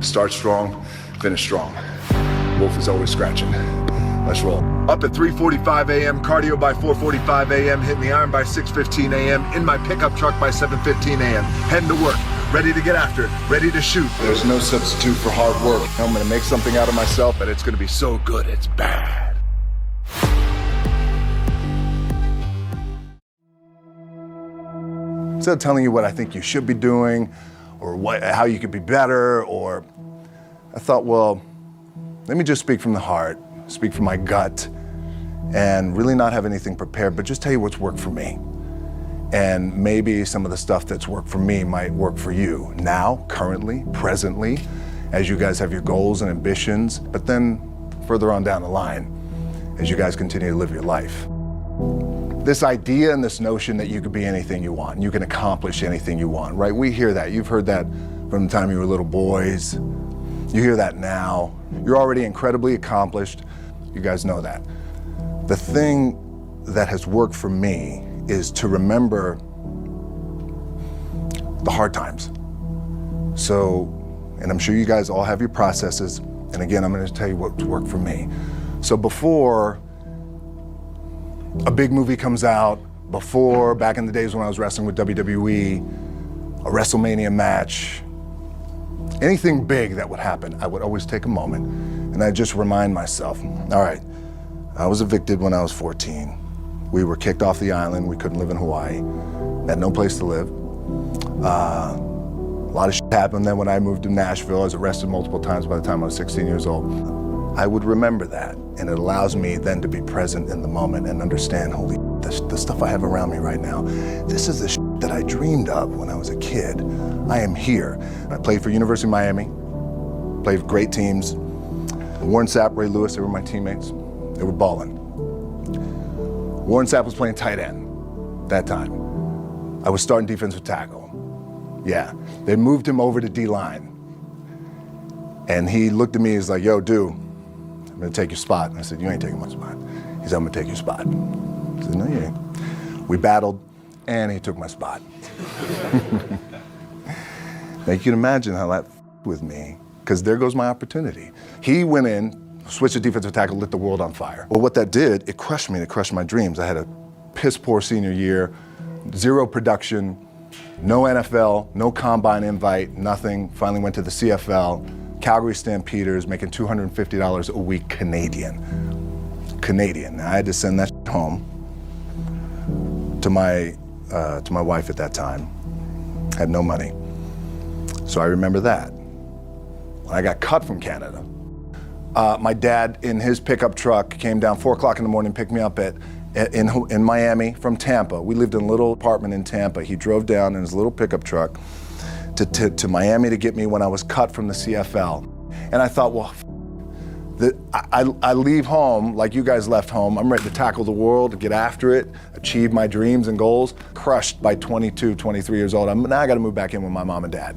Start strong, finish strong. Wolf is always scratching. Let's roll. Up at 3:45 a.m., cardio by 4:45 a.m., hitting the iron by 6:15 a.m., in my pickup truck by 7:15 a.m., heading to work, ready to get after it, ready to shoot. There's no substitute for hard work. I'm gonna make something out of myself, and it's gonna be so good, it's bad. Instead of telling you what I think you should be doing, or how you could be better, or I thought, well, let me just speak from the heart, speak from my gut, and really not have anything prepared, but just tell you what's worked for me. And maybe some of the stuff that's worked for me might work for you now, currently, presently, as you guys have your goals and ambitions, but then further on down the line, as you guys continue to live your life. This idea and this notion that you could be anything you want, and you can accomplish anything you want, right? We hear that. You've heard that from the time you were little boys. You hear that now. You're already incredibly accomplished. You guys know that. The thing that has worked for me is to remember the hard times. So, and I'm sure you guys all have your processes. And again, I'm going to tell you what's worked for me. So before a big movie comes out, before, back in the days when I was wrestling with WWE, a WrestleMania match, anything big that would happen, I would always take a moment and I'd just remind myself, all right, I was evicted when I was 14. We were kicked off the island. We couldn't live in Hawaii. Had no place to live. A lot of shit happened then when I moved to Nashville. I was arrested multiple times by the time I was 16 years old. I would remember that, and it allows me then to be present in the moment and understand, holy, the stuff I have around me right now, this is the shit that I dreamed of when I was a kid. I am here. I played for University of Miami, played for great teams. Warren Sapp, Ray Lewis, they were my teammates. They were balling. Warren Sapp was playing tight end that time. I was starting defensive tackle. Yeah, they moved him over to D-line. And he looked at me, he's like, yo, dude, I'm gonna take your spot. And I said, you ain't taking my spot. He said, I'm gonna take your spot. I said, no, you ain't. We battled, and he took my spot. Now you can imagine how that with me, because there goes my opportunity. He went in, switched to defensive tackle, lit the world on fire. Well, what that did, it crushed me, it crushed my dreams. I had a piss poor senior year, zero production, no NFL, no combine invite, nothing. Finally went to the CFL, Calgary Stampeders, making $250 a week Canadian. Now I had to send that home to my wife at that time. Had no money. So I remember that. When I got cut from Canada, my dad in his pickup truck came down 4 o'clock in the morning, picked me up in Miami from Tampa. We lived in a little apartment in Tampa. He drove down in his little pickup truck to Miami to get me when I was cut from the CFL. And I thought, well, I leave home like you guys left home. I'm ready to tackle the world, to get after it, achieve my dreams and goals. Crushed by 22, 23 years old. Now I gotta move back in with my mom and dad.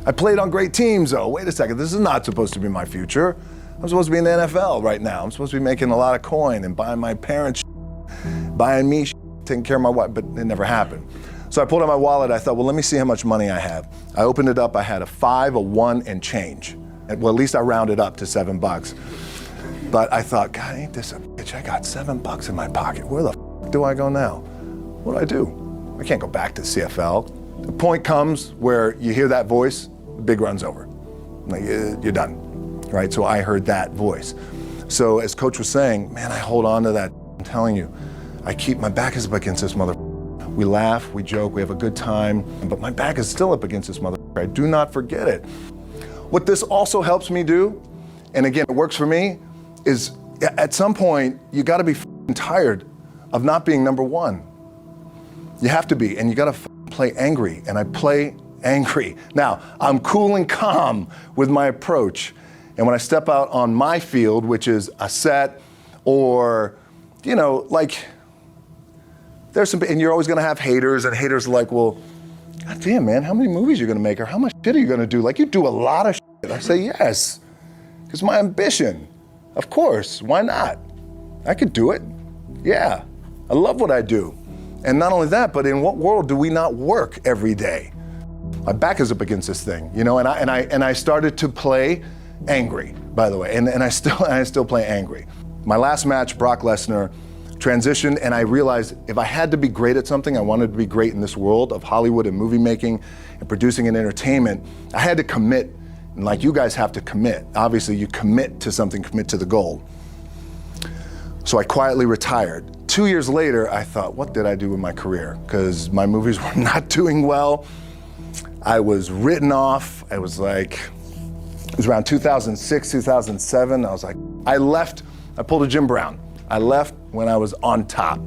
I played on great teams though. Wait a second, this is not supposed to be my future. I'm supposed to be in the NFL right now. I'm supposed to be making a lot of coin and buying my parents buying me taking care of my wife, but it never happened. So I pulled out my wallet, I thought, well, let me see how much money I have. I opened it up, I had a 5, a 1, and change. Well, at least I rounded up to $7. But I thought, God, ain't this a bitch? I got $7 in my pocket. Where the f do I go now? What do I do? I can't go back to CFL. The point comes where you hear that voice, the big run's over. Like, you're done, right? So I heard that voice. So as Coach was saying, man, I hold on to that. I'm telling you, I keep my back is up against this mother. We laugh, we joke, we have a good time, but my back is still up against this mother. I do not forget it. What this also helps me do, and again, it works for me, is at some point, you gotta be tired of not being number one. You have to be, and you gotta play angry, and I play angry. Now, I'm cool and calm with my approach, and when I step out on my field, which is a set, or, you know, like, there's some, and you're always gonna have haters, and haters are like, well, God damn, man, how many movies are you gonna make, or how much shit are you gonna do? Like, you do a lot of shit. I say, yes, it's my ambition. Of course, why not? I could do it, yeah. I love what I do. And not only that, but in what world do we not work every day? my back is up against this thing, you know, and I started to play angry, by the way, and I still play angry. My last match, Brock Lesnar, transitioned, and I realized if I had to be great at something, I wanted to be great in this world of Hollywood and movie making and producing and entertainment, I had to commit, and like you guys have to commit. Obviously, you commit to something, commit to the goal. So I quietly retired. 2 years later, I thought, what did I do with my career? Because my movies were not doing well. I was written off. It was around 2006, 2007. I was like, I pulled a Jim Brown. I left when I was on top,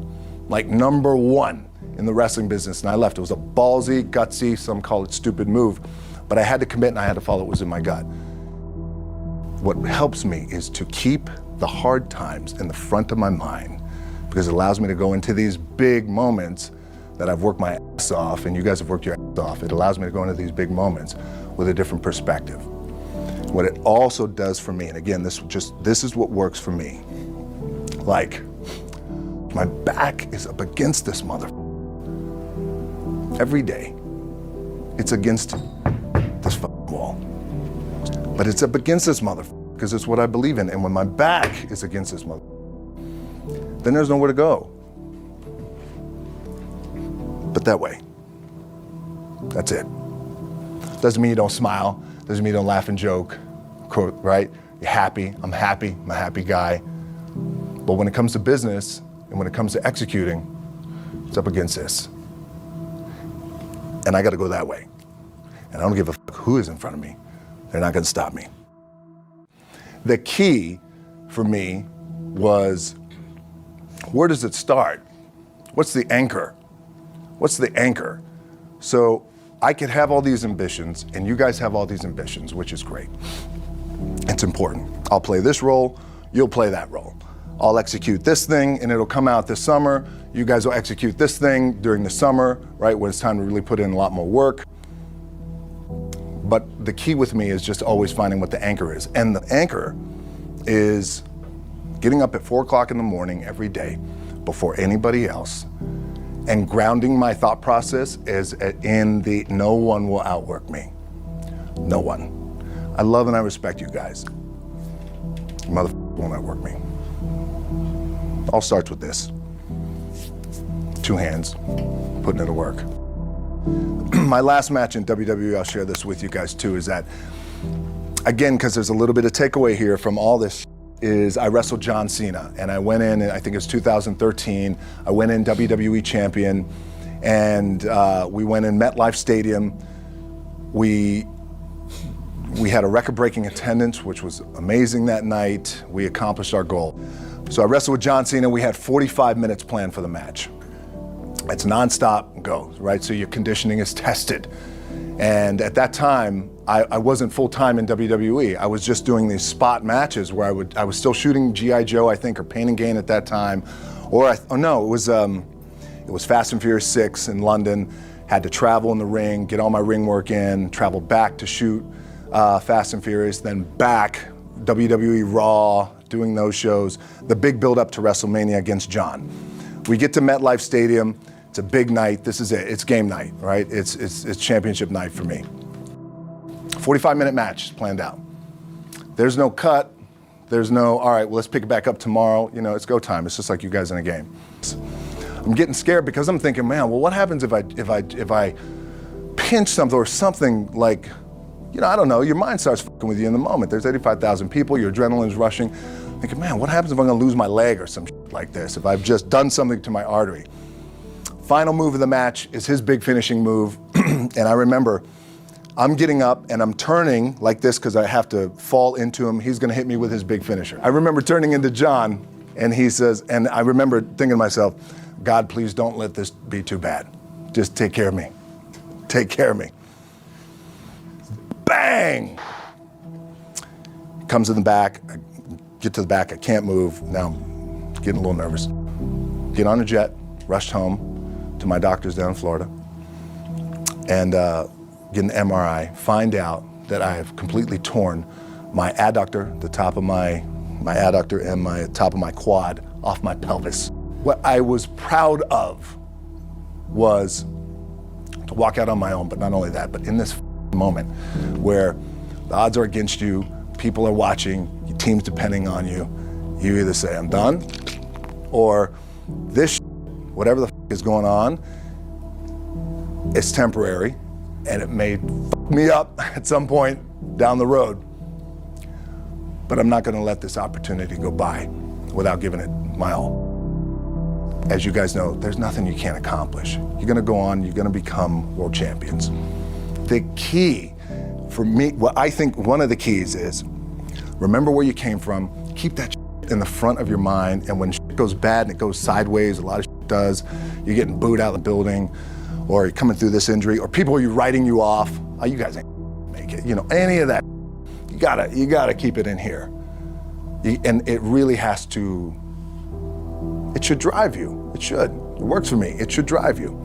like number one in the wrestling business, and I left. It was a ballsy, gutsy, some call it stupid move, but I had to commit and I had to follow what was in my gut. What helps me is to keep the hard times in the front of my mind, because it allows me to go into these big moments that I've worked my ass off, and you guys have worked your ass off. It allows me to go into these big moments with a different perspective. What it also does for me, and again, this is what works for me. Like, my back is up against this mother every day. It's against this wall. But it's up against this mother because it's what I believe in. And when my back is against this mother, then there's nowhere to go but that way. That's it. Doesn't mean you don't smile. Doesn't mean you don't laugh and joke, right? You're happy. I'm a happy guy. But when it comes to business and when it comes to executing, it's up against this. And I got to go that way. And I don't give a fuck who is in front of me. They're not going to stop me. The key for me was, where does it start? What's the anchor? What's the anchor? So I could have all these ambitions, and you guys have all these ambitions, which is great. It's important. I'll play this role, you'll play that role. I'll execute this thing, and it'll come out this summer. You guys will execute this thing during the summer, right, when it's time to really put in a lot more work. But the key with me is just always finding what the anchor is. And the anchor is getting up at 4 o'clock in the morning every day before anybody else and grounding my thought process is in the no one will outwork me. No one. I love and I respect you guys. Motherfucker won't outwork me. All starts with this. 2 hands, putting it to work. My last match in WWE, I'll share this with you guys too, is that, again, because there's a little bit of takeaway here from all this, is I wrestled John Cena, and I went in, I think it was 2013, I went in WWE champion, and we went in MetLife Stadium. We had a record-breaking attendance, which was amazing that night. We accomplished our goal. So I wrestled with John Cena. We had 45 minutes planned for the match. It's nonstop go, right? So your conditioning is tested. And at that time, I wasn't full-time in WWE. I was just doing these spot matches where I was still shooting G.I. Joe, I think, or Pain and Gain at that time. It was Fast and Furious 6 in London. Had to travel in the ring, get all my ring work in, travel back to shoot Fast and Furious, then back, WWE Raw, doing those shows. The big build-up to WrestleMania against John. We get to MetLife Stadium. It's a big night. This is it. It's game night, right? It's championship night for me. 45-minute match planned out. There's no cut. There's no, all right, well, let's pick it back up tomorrow. You know, it's go time. It's just like you guys in a game. I'm getting scared because I'm thinking, man, well, what happens if I pinch something or something like, you know, I don't know, your mind starts fucking with you in the moment. There's 85,000 people, your adrenaline's rushing. Thinking, man, what happens if I'm gonna lose my leg or some shit like this, if I've just done something to my artery? Final move of the match is his big finishing move. And I remember I'm getting up and I'm turning like this because I have to fall into him. He's gonna hit me with his big finisher. I remember turning into John and he says, and I remember thinking to myself, God, please don't let this be too bad. Just take care of me. Take care of me. Bang! Comes in the back, I get to the back, I can't move. Now I'm getting a little nervous. Get on a jet, rushed home to my doctor's down in Florida, and get an MRI, find out that I have completely torn my adductor, the top of my adductor and my top of my quad off my pelvis. What I was proud of was walk out on my own, but not only that, but in this moment where the odds are against you, people are watching, your team's depending on you, you either say, I'm done, or this whatever the is going on, it's temporary, and it may fuck me up at some point down the road, but I'm not gonna let this opportunity go by without giving it my all. As you guys know, there's nothing you can't accomplish. You're gonna go on, you're gonna become world champions. The key for me, what I think one of the keys is, remember where you came from, keep that in the front of your mind, and when shit goes bad and it goes sideways, a lot of shit does, you're getting booed out of the building, or you're coming through this injury, or people are writing you off, oh, you guys ain't make it, any of that, you gotta keep it in here. And it really has to, it should drive you, it should. It works for me, it should drive you.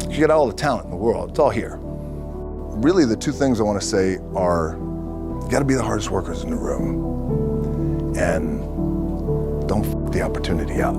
You get all the talent in the world, it's all here. Really the two things I wanna say are, you gotta be the hardest workers in the room, and don't f the opportunity out.